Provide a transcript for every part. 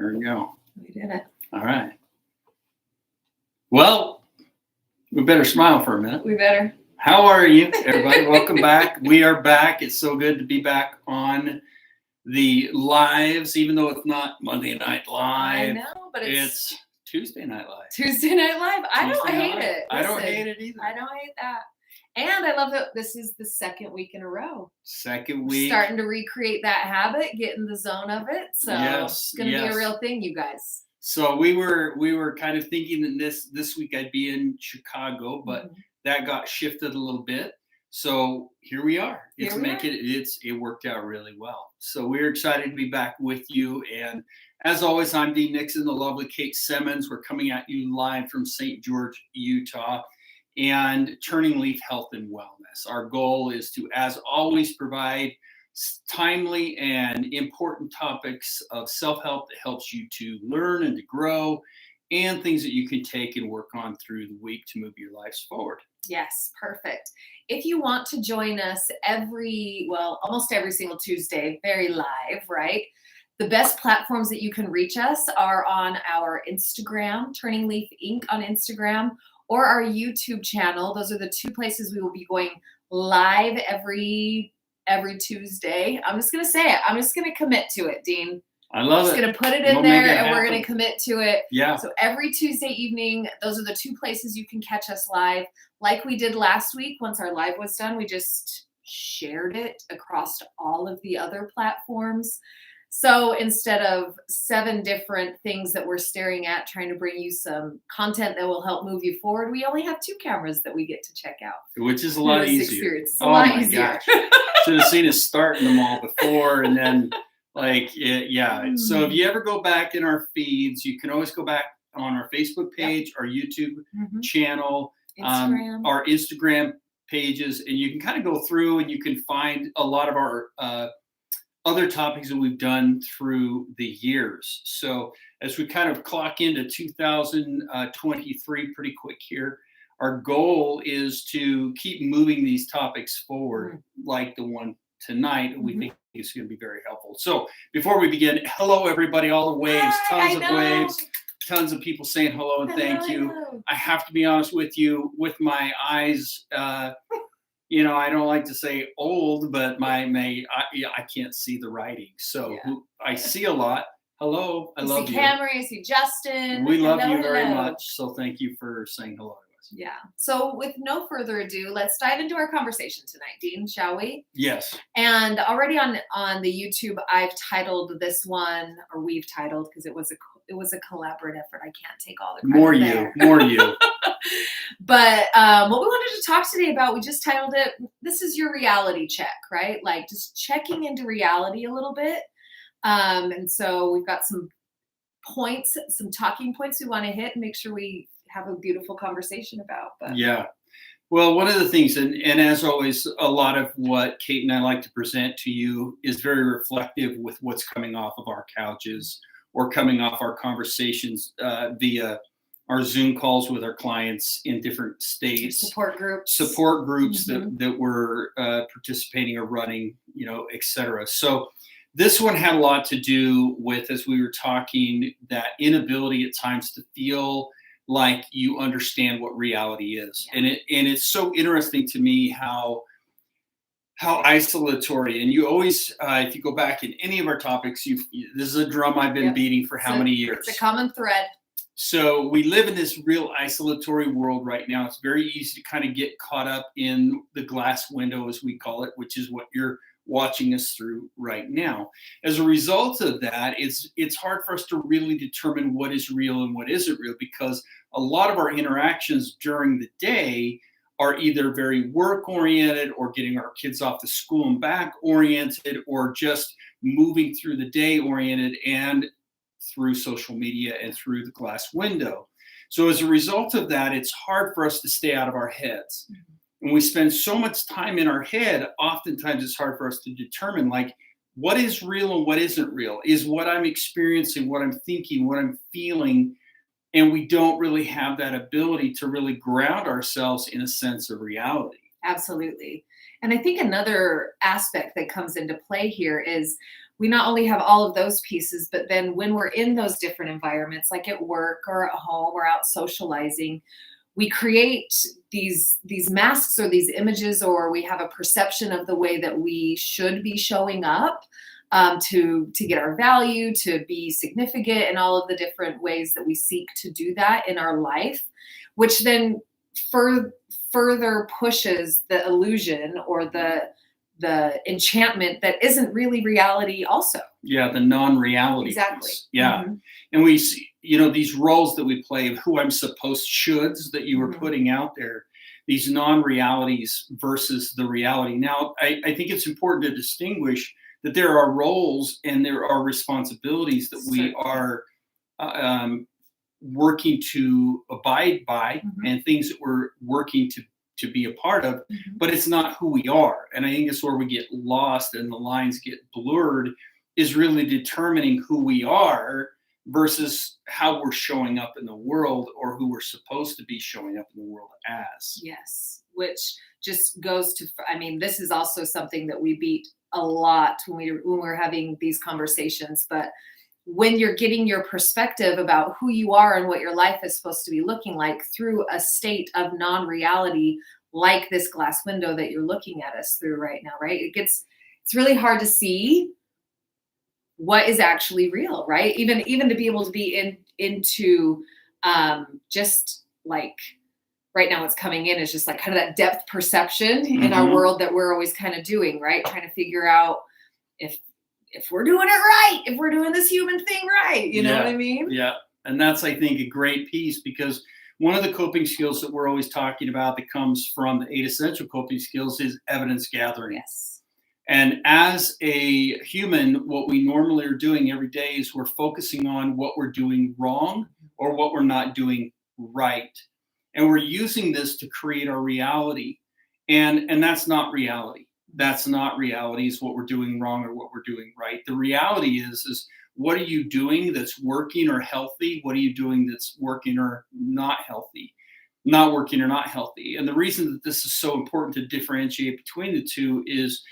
There we go. We did it. All right. Well, we better smile for a minute. We better. How are you, everybody? Welcome back. We are back. It's so good to be back on the lives, even though it's not Monday Night Live. I know, but it's Tuesday Night Live. Tuesday Night Live. I don't hate it. I don't hate it either. I don't hate that. And I love that this is the second week in a row. Second week. Starting to recreate that habit, get in the zone of it. So yes, it's going to be a real thing, you guys. So we were kind of thinking that this week I'd be in Chicago, but that got shifted a little bit. So here we are. It worked out really well. So we're excited to be back with you. And as always, I'm Dean Nixon, the lovely Kate Semmens. We're coming at you live from St. George, Utah, and TurningLeaf Health and Wellness. Our goal is to, as always, provide timely and important topics of self-help that helps you to learn and to grow, and things that you can take and work on through the week to move your lives forward. Yes, perfect. If you want to join us almost every single Tuesday, very live, right? The best platforms that you can reach us are on our Instagram, TurningLeaf Inc. on Instagram, or our YouTube channel. Those are the two places we will be going live every Tuesday. I'm just going to say it. I'm just going to commit to it, Dean. I love it. I'm just going to put it in there and we're going to commit to it. Yeah. So every Tuesday evening, those are the two places you can catch us live. Like we did last week, once our live was done, we just shared it across all of the other platforms. So instead of 7 different things that we're staring at, trying to bring you some content that will help move you forward, we only have 2 cameras that we get to check out. Which is a lot easier. It's a lot easier. Gosh. Should have seen us starting them all before, and then So if you ever go back in our feeds, you can always go back on our Facebook page, our YouTube channel, our Instagram pages, and you can kind of go through and you can find a lot of our other topics that we've done through the years. So as we kind of clock into 2023 pretty quick here, our goal is to keep moving these topics forward, like the one tonight. We think it's going to be very helpful. So before we begin, hello everybody, all the waves, tons of waves, tons of people saying hello and thank you. I have to be honest with you, with my eyes, I don't like to say old, but I can't see the writing. So I see a lot. Hello, I love you. I see Camry, I see Justin. We love you very much. So thank you for saying hello to us. Yeah. So with no further ado, let's dive into our conversation tonight, Dean, shall we? Yes. And already on the YouTube, I've titled this one, or we've titled, because it was a collaborative effort. I can't take all the credit. More you. But what we wanted to talk today about, we just titled it, this is your reality check, right? Like just checking into reality a little bit. And so we've got some points, some talking points we want to hit and make sure we have a beautiful conversation about. But. Yeah. Well, one of the things, and as always, a lot of what Kate and I like to present to you is very reflective with what's coming off of our couches or coming off our conversations via our Zoom calls with our clients in different states. Support groups that we're participating or running, et cetera. So this one had a lot to do with, as we were talking, that inability at times to feel like you understand what reality is. And it's so interesting to me how isolatory, and you always, if you go back in any of our topics, this is a drum I've been beating for how many years? It's a common thread. So we live in this real isolatory world right now. It's very easy to kind of get caught up in the glass window, as we call it, which is what you're watching us through right now. As a result of that, it's hard for us to really determine what is real and what isn't real, because a lot of our interactions during the day are either very work-oriented or getting our kids off to school and back-oriented, or just moving through the day oriented and through social media and through the glass window. So as a result of that, it's hard for us to stay out of our heads. When we spend so much time in our head, oftentimes it's hard for us to determine, like, what is real and what isn't real? Is what I'm experiencing, what I'm thinking, what I'm feeling, and we don't really have that ability to really ground ourselves in a sense of reality. Absolutely. And I think another aspect that comes into play here is we not only have all of those pieces, but then when we're in those different environments, like at work or at home, we're out socializing, we create these masks or these images, or we have a perception of the way that we should be showing up, to get our value, to be significant, and all of the different ways that we seek to do that in our life, which then further pushes the illusion or the enchantment that isn't really reality also. Yeah, the non-reality. Exactly. Piece. Yeah. And we see, these roles that we play of who I'm supposed shoulds that you were putting out there, these non-realities versus the reality. Now, I think it's important to distinguish that there are roles and there are responsibilities that we are working to abide by, and things that we're working to be a part of, but it's not who we are. And I think it's where we get lost and the lines get blurred, is really determining who we are versus how we're showing up in the world, or who we're supposed to be showing up in the world as. Yes, which just goes to, this is also something that we beat a lot when we're having these conversations, but when you're getting your perspective about who you are and what your life is supposed to be looking like through a state of non-reality, like this glass window that you're looking at us through right now, right? It's really hard to see what is actually real, right? Even to be able to be into just like right now what's coming in is just like kind of that depth perception in our world that we're always kind of doing, right? Trying to figure out if we're doing it right, if we're doing this human thing right, you know what I mean? Yeah. And that's, I think, a great piece, because one of the coping skills that we're always talking about that comes from the 8 essential coping skills is evidence gathering. Yes. And as a human, what we normally are doing every day is we're focusing on what we're doing wrong or what we're not doing right. And we're using this to create our reality. And that's not reality. That's not reality, is what we're doing wrong or what we're doing right. The reality is what are you doing that's working or healthy? What are you doing that's working or not healthy? Not working or not healthy. And the reason that this is so important to differentiate between the two is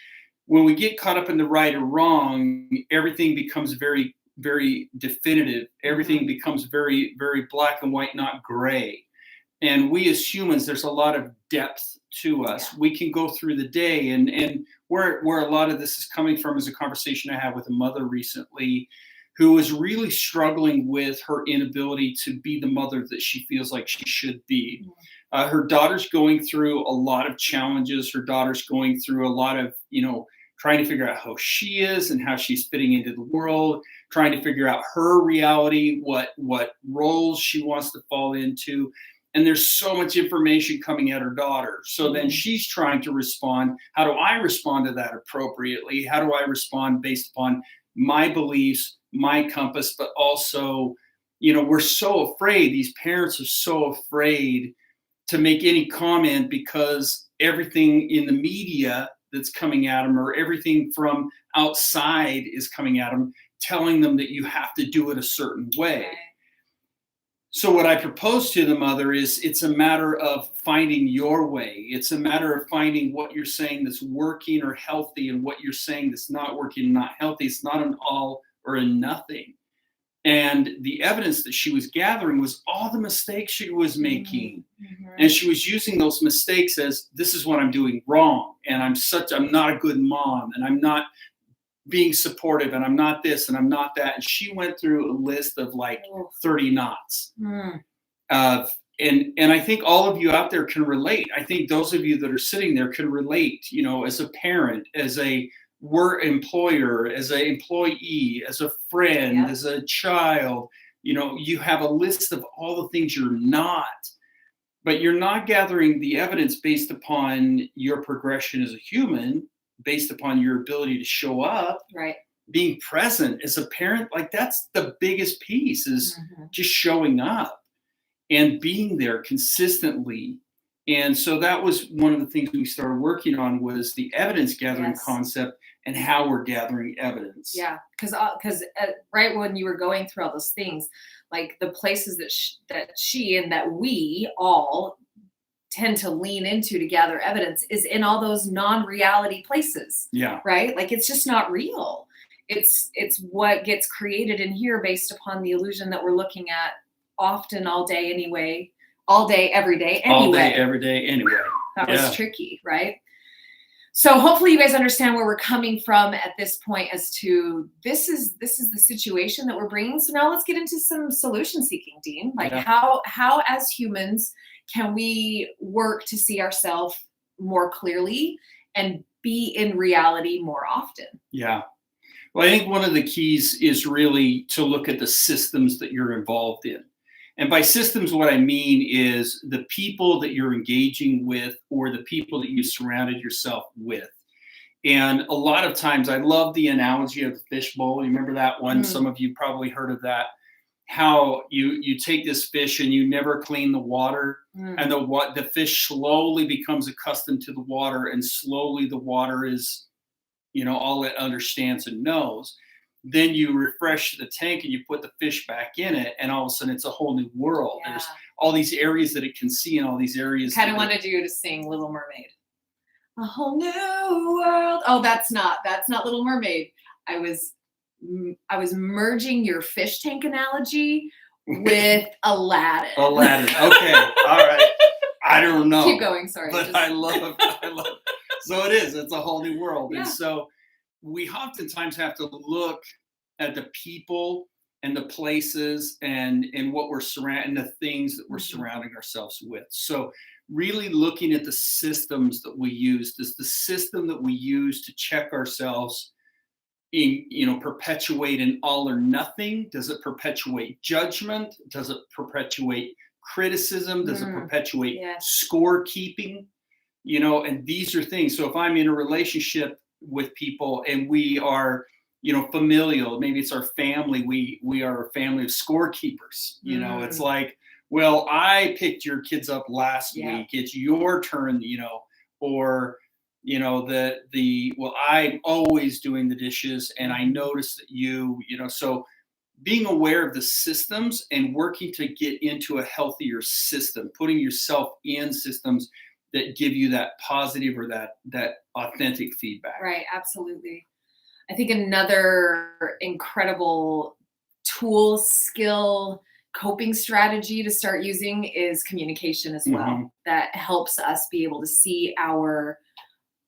when we get caught up in the right or wrong, everything becomes very, very definitive. Everything becomes very, very black and white, not gray. And we as humans, there's a lot of depth to us. We can go through the day, and where a lot of this is coming from is a conversation I had with a mother recently who was really struggling with her inability to be the mother that she feels like she should be. Her daughter's going through a lot of challenges. Her daughter's going through a lot of, trying to figure out how she is and how she's fitting into the world, trying to figure out her reality, what roles she wants to fall into. And there's so much information coming at her daughter. So then she's trying to respond. How do I respond to that appropriately? How do I respond based upon my beliefs, my compass, but also, we're so afraid. These parents are so afraid to make any comment because everything in the media that's coming at them, or everything from outside is coming at them, telling them that you have to do it a certain way. So what I propose to the mother is it's a matter of finding your way. It's a matter of finding what you're saying that's working or healthy and what you're saying that's not working and not healthy. It's not an all or a nothing. And the evidence that she was gathering was all the mistakes she was making. And she was using those mistakes as, this is what I'm doing wrong. And I'm not a good mom, and I'm not being supportive, and I'm not this, and I'm not that. And she went through a list of like 30 knots. And I think all of you out there can relate. I think those of you that are sitting there can relate, as a parent, as a work employer, as an employee, as a friend, as a child. You have a list of all the things you're not, but you're not gathering the evidence based upon your progression as a human, based upon your ability to show up, being present as a parent. Like, that's the biggest piece, is just showing up and being there consistently. And so that was one of the things we started working on, was the evidence gathering concept and how we're gathering evidence. Yeah, because right when you were going through all those things, like the places that she and that we all tend to lean into to gather evidence is in all those non-reality places. Yeah. Right? Like, it's just not real. It's what gets created in here based upon the illusion that we're looking at often all day anyway, all day, every day anyway. All day, every day anyway. That was tricky, right? So hopefully you guys understand where we're coming from at this point as to this is the situation that we're bringing. So now let's get into some solution seeking, Dean. Like how as humans can we work to see ourselves more clearly and be in reality more often? Yeah. Well, I think one of the keys is really to look at the systems that you're involved in. And by systems, what I mean is the people that you're engaging with or the people that you surrounded yourself with. And a lot of times, I love the analogy of the fishbowl. You remember that one? Some of you probably heard of that. How you take this fish and you never clean the water, and the fish slowly becomes accustomed to the water, and slowly the water is, all it understands and knows. Then you refresh the tank and you put the fish back in it, and all of a sudden it's a whole new world. Yeah. There's all these areas that it can see, and all these areas. Kind of wanted you to sing Little Mermaid. A whole new world. Oh, that's not Little Mermaid. I was merging your fish tank analogy with Aladdin. Aladdin. Okay. All right. I don't know. Keep going. Sorry. But I love. So it is. It's a whole new world, and so we oftentimes have to look at the people and the places and what we're surrounding, the things that we're surrounding ourselves with. So really looking at the systems that we use. Does the system that we use to check ourselves perpetuate an all or nothing? Does it perpetuate judgment? Does it perpetuate criticism? Does it perpetuate scorekeeping? And these are things. So if I'm in a relationship with people and we are, familial, maybe it's our family, we are a family of scorekeepers. It's like, well, I picked your kids up last week. It's your turn, or well, I'm always doing the dishes and I noticed that so being aware of the systems and working to get into a healthier system, putting yourself in systems that give you that positive or that authentic feedback. Right, absolutely. I think another incredible tool, skill, coping strategy to start using is communication as well. That helps us be able to see our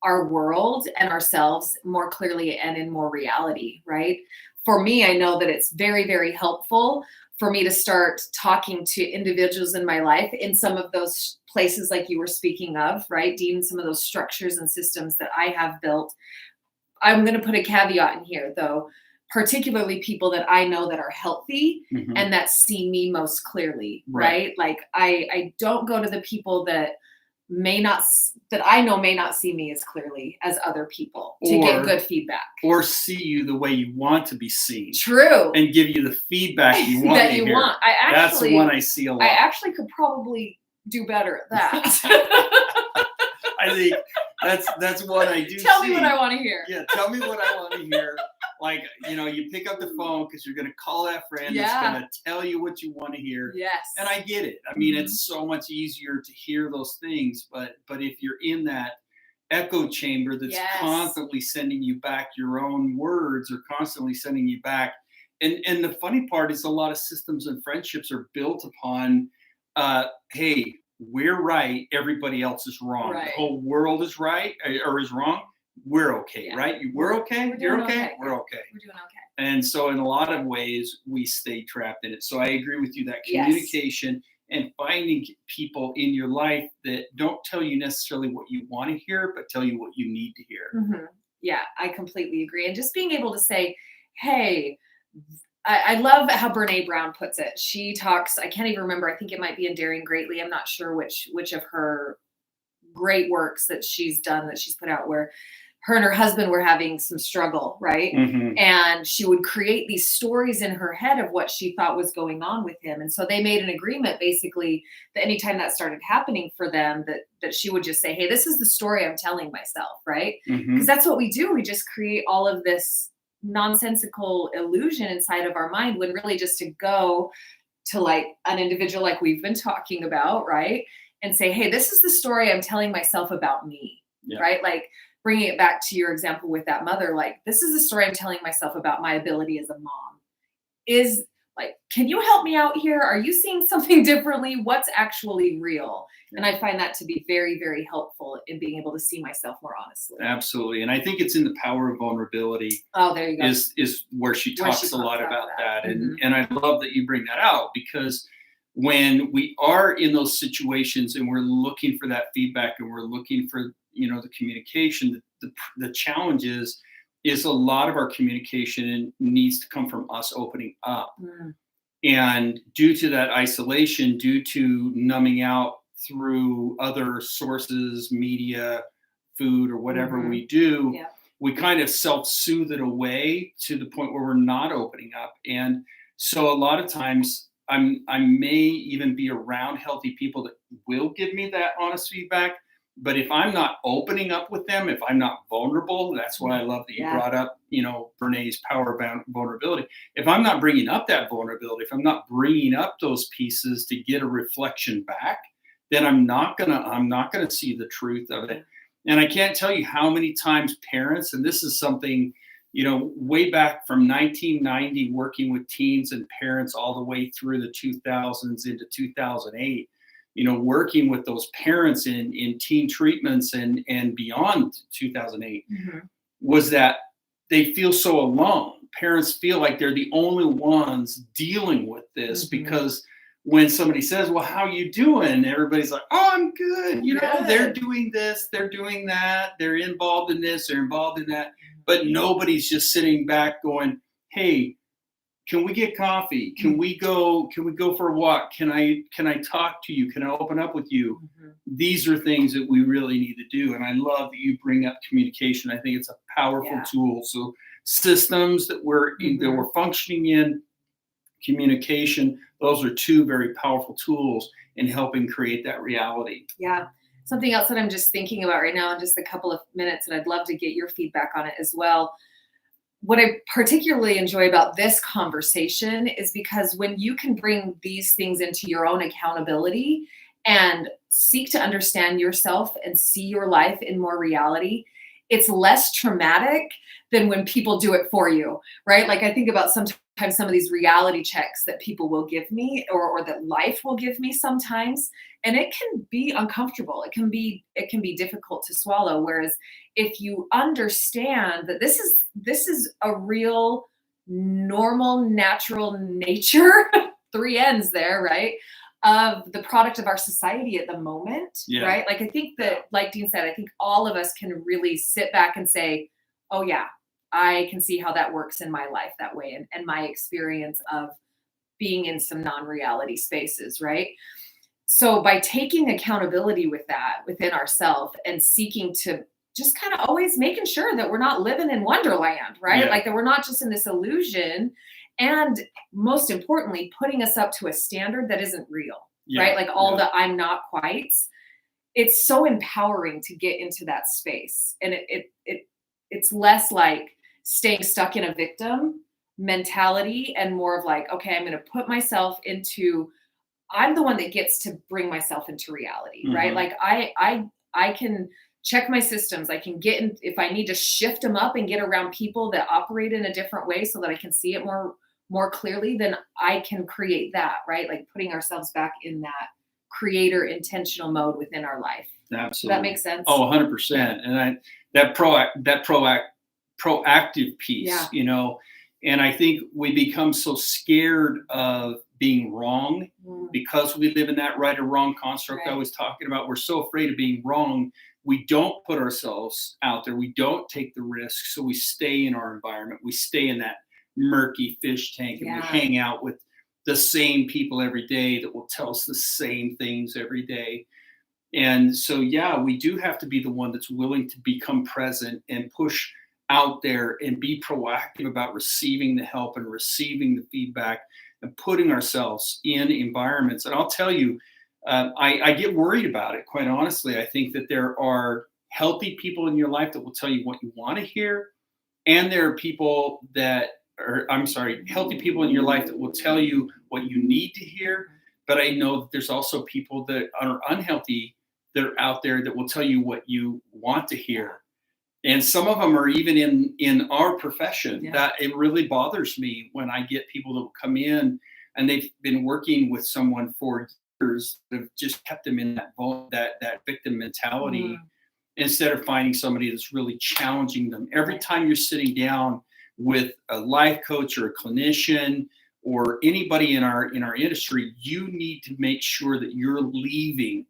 world and ourselves more clearly and in more reality, right? For me, I know that it's very, very helpful for me to start talking to individuals in my life in some of those places like you were speaking of, right, Dean, some of those structures and systems that I have built. I'm going to put a caveat in here, though, particularly people that I know that are healthy and that see me most clearly, right? Like I don't go to the people that I know may not see me as clearly as other people to get good feedback. Or see you the way you want to be seen. True. And give you the feedback you want that you want. That's the one I see a lot. I actually could probably do better at that. I think that's what I do. Tell me what I want to hear. Yeah, tell me what I want to hear. Like, you pick up the phone because you're going to call that friend that's going to tell you what you want to hear. Yes. And I get it. I mean, it's so much easier to hear those things. But if you're in that echo chamber that's constantly sending you back your own words or constantly sending you back. And the funny part is a lot of systems and friendships are built upon, hey, we're right. Everybody else is wrong. Right. The whole world is right or is wrong. We're okay, right? We're okay. You're okay. We're okay. We're doing okay. And so in a lot of ways, we stay trapped in it. So I agree with you that communication and finding people in your life that don't tell you necessarily what you want to hear, but tell you what you need to hear. Yeah, I completely agree. And just being able to say, hey, I love how Brene Brown puts it. She talks, I can't even remember, I think it might be in Daring Greatly. I'm not sure which of her great works that she's done, that she's put out, where her and her husband were having some struggle, right? And she would create these stories in her head of what she thought was going on with him. And so they made an agreement basically that anytime that started happening for them, that she would just say, hey, this is the story I'm telling myself, right? Because that's what we do. We just create all of this nonsensical illusion inside of our mind, when really just to go to like an individual like we've been talking about, right? And say, hey, this is the story I'm telling myself about me, right? Like, bringing it back to your example with that mother, like, this is a story I'm telling myself about my ability as a mom. Is like, can you help me out here? Are you seeing something differently? What's actually real? And I find that to be very, very helpful in being able to see myself more honestly. Absolutely. And I think it's in the power of vulnerability Oh, there you go. is where she talks a lot about that. Mm-hmm. And I love that you bring that out, because when we are in those situations and we're looking for that feedback and we're looking for, the communication, the challenge is a lot of our communication needs to come from us opening up. Mm. And due to that isolation, due to numbing out through other sources, media, food, or whatever we do, Yeah. we kind of self-soothe it away to the point where we're not opening up. And so a lot of times I may even be around healthy people that will give me that honest feedback. But if I'm not opening up with them, if I'm not vulnerable, that's why I love that you brought up, Brené's power of vulnerability. If I'm not bringing up that vulnerability, if I'm not bringing up those pieces to get a reflection back, then I'm not gonna see the truth of it. And I can't tell you how many times parents, and this is something, way back from 1990, working with teens and parents all the way through the 2000s into 2008, working with those parents in teen treatments and beyond 2008, was that they feel so alone. Parents feel like they're the only ones dealing with this, because when somebody says, well, how you doing? Everybody's like, oh, I'm good. They're doing this, they're doing that, they're involved in this, they're involved in that. But nobody's just sitting back going, hey, can we get coffee? Can we go for a walk? Can I talk to you? Can I open up with you? These are things that we really need to do. And I love that you bring up communication. I think it's a powerful tool. So systems that we're functioning in, communication, those are two very powerful tools in helping create that reality. Yeah. Something else that I'm just thinking about right now in just a couple of minutes, and I'd love to get your feedback on it as well. What I particularly enjoy about this conversation is because when you can bring these things into your own accountability and seek to understand yourself and see your life in more reality, it's less traumatic than when people do it for you, right? Like, I think about sometimes some of these reality checks that people will give me, or that life will give me sometimes, and it can be uncomfortable. It can be difficult to swallow. Whereas if you understand that this is a real, normal, natural nature, three N's there, right? Of the product of our society at the moment, right? Like, I think that, like Dean said, I think all of us can really sit back and say, oh yeah, I can see how that works in my life that way, and my experience of being in some non-reality spaces, right? So by taking accountability with that within ourselves and seeking to just kind of always making sure that we're not living in Wonderland, right? Like, that we're not just in this illusion, and most importantly, putting us up to a standard that isn't real, right? Like all the I'm not quites. It's so empowering to get into that space. And it's less like staying stuck in a victim mentality and more of like, okay, I'm going to put myself into, I'm the one that gets to bring myself into reality, right? Like I can check my systems. I can get in, if I need to shift them up and get around people that operate in a different way so that I can see it more clearly, then I can create that, right? Like putting ourselves back in that creator intentional mode within our life. Absolutely. Does that make sense? Oh, 100%. And that proactive piece, and I think we become so scared of being wrong because we live in that right or wrong construct I was talking about. We're so afraid of being wrong. We don't put ourselves out there. We don't take the risk. So we stay in our environment. We stay in that murky fish tank, and we hang out with the same people every day that will tell us the same things every day. And so, we do have to be the one that's willing to become present and push out there and be proactive about receiving the help and receiving the feedback and putting ourselves in environments. And I'll tell you, I get worried about it, quite honestly. I think that there are healthy people in your life that will tell you what you want to hear. And there are people healthy people in your life that will tell you what you need to hear. But I know that there's also people that are unhealthy that are out there that will tell you what you want to hear. And some of them are even in our profession. Yeah. That it really bothers me when I get people that will come in and they've been working with someone for years that have just kept them in that victim mentality instead of finding somebody that's really challenging them. Every time you're sitting down with a life coach or a clinician or anybody in our industry, you need to make sure that you're leaving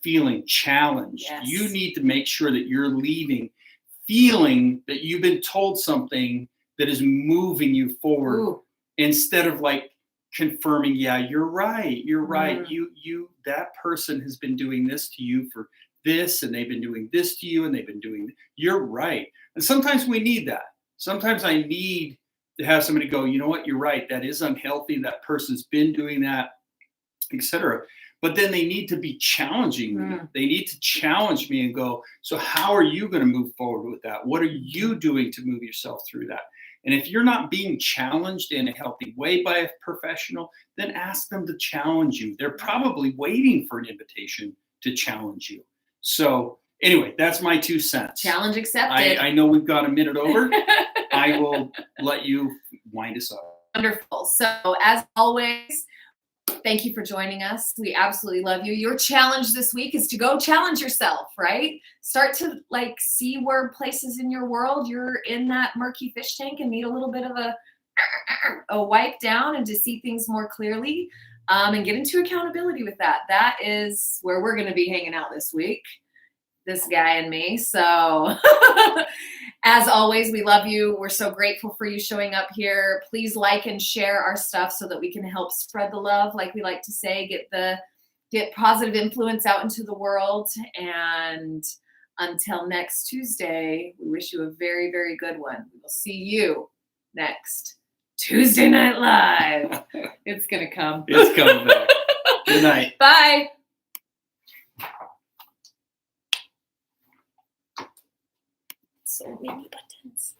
feeling challenged. Yes. You need to make sure that you're leaving feeling that you've been told something that is moving you forward. Ooh. Instead of like confirming, yeah, you're right. You that person has been doing this to you for this, and they've been doing this to you, and they've been doing, you're right. And sometimes we need that. Sometimes I need to have somebody go, you know what, you're right. That is unhealthy. That person's been doing that, etc. But then they need to be challenging me. They need to challenge me and go, so how are you going to move forward with that? What are you doing to move yourself through that? And if you're not being challenged in a healthy way by a professional, then ask them to challenge you. They're probably waiting for an invitation to challenge you. So anyway, that's my 2 cents. Challenge accepted. I know we've got a minute over. I will let you wind us up. Wonderful. So as always, thank you for joining us. We absolutely love you. Your challenge this week is to go challenge yourself, right? Start to like see where places in your world you're in that murky fish tank and need a little bit of a wipe down and to see things more clearly, and get into accountability with that. That is where we're going to be hanging out this week, this guy and me. So as always, we love you. We're so grateful for you showing up here. Please like and share our stuff so that we can help spread the love, like we like to say, get positive influence out into the world. And until next Tuesday, we wish you a very, very good one. We will see you next Tuesday Night Live. It's going to come. It's coming back. Good night. Bye. So many buttons.